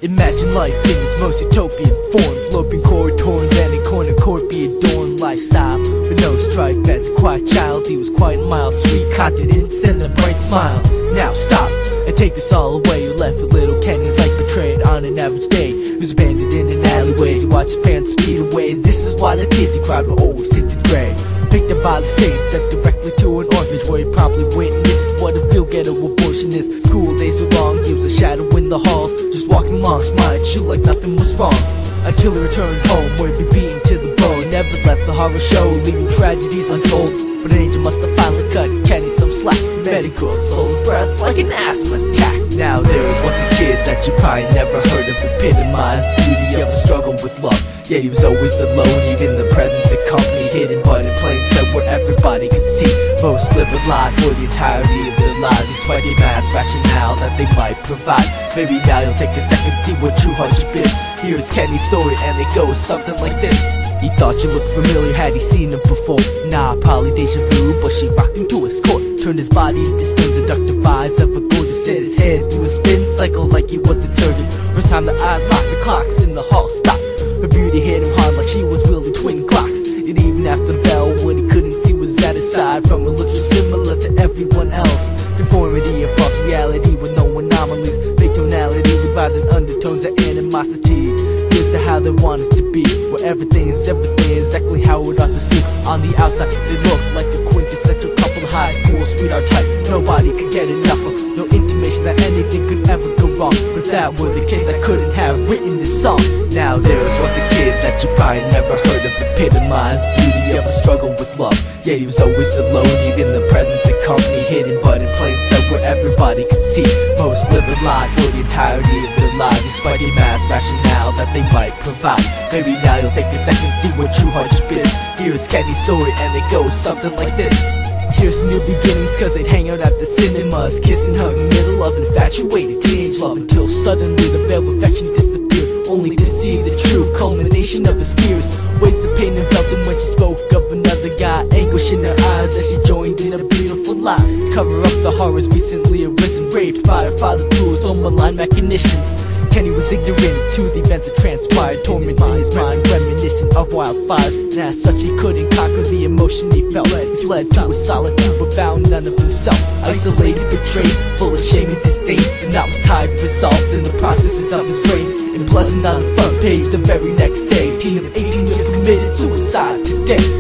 Imagine life in its most utopian form, sloping chord torn, then a corner court be adorned lifestyle with no strife. As a quiet child, he was quite mild, sweet confidence and a bright smile. Now stop and take this all away. You're left with little Kenny, like betrayed on an average day, who's abandoned in an alleyway. He watched his parents speed away. This is why the tears he cried were always tinted gray. Picked up by the state, sent directly to an orphanage where he probably witnessed what a real ghetto abortion is. School days were long, he was a shadow in the halls, just walking along, smiling, chill like nothing was wrong. Until he returned home, where he'd be beaten to the bone. Never left the horror show, leaving tragedies untold. But an angel must have finally cut Kenny some slack. Medical soul's breath like an asthma attack. Now there was once a kid that you probably never heard of, epitomized the beauty of a struggle with love. Yet he was always alone, even the presence of company, hidden but in plain sight where everybody could see. Most live a lie for the entirety of their lives, despite the mass rationale that they might provide. Maybe now you'll take a second, see what true hardship is. Here's Kenny's story and it goes something like this. He thought you looked familiar, had he seen him before? Nah, probably deja vu, but she rocked him to his core. Turned his body into stones, seductive eyes of a gorgeous, set his head through a spin cycle like he was detergent. First time the eyes locked, the clocks in the hall stopped. Her beauty hit him hard like she was wielding twin clocks. And even after the bell, what he couldn't see was at his side. From a look similar to everyone else. Conformity and false reality with no anomalies. Fake tonality with rising undertones of animosity. Here's to how they want it to be, where everything is exactly how it ought to seem. On the outside, they look like a quintessential couple, high school sweetheart type. Nobody could get enough of, no intimation that anything could ever go wrong. But if that were the case, I couldn't have written this song. Now there was once a kid that you probably never heard of, epitomized the beauty of a struggle with love. Yet he was always alone, even the presence of company, hidden but in plain sight where everybody could see. Most live a lie for the entirety of their lives, despite the mass rationale that they might provide. Maybe now you'll take a second, see what true hardship is. Here's Kenny's story and it goes something like this. Here's new beginnings, cause they'd hang out at the cinemas, kiss and hug in the middle of infatuated teenage love, until suddenly the veil of affection disappeared, only to see the true culmination of his fears. Waves of pain enveloped him when she spoke of another guy, anguish in her eyes as she joined in a beautiful lie. Cover up the horrors recently arisen, raped by her father through his own malign machinations. Kenny was ignorant to the events that transpired, tormenting his mind, reminiscent of wildfires. And as such he couldn't conquer the emotion he felt. He fled to a solitude but found none of himself. Isolated, betrayed, full of shame and disdain. And that was tied, resolved in the processes of his brain. Emblazoned on the front page the very next day, teen of 18 years committed suicide today.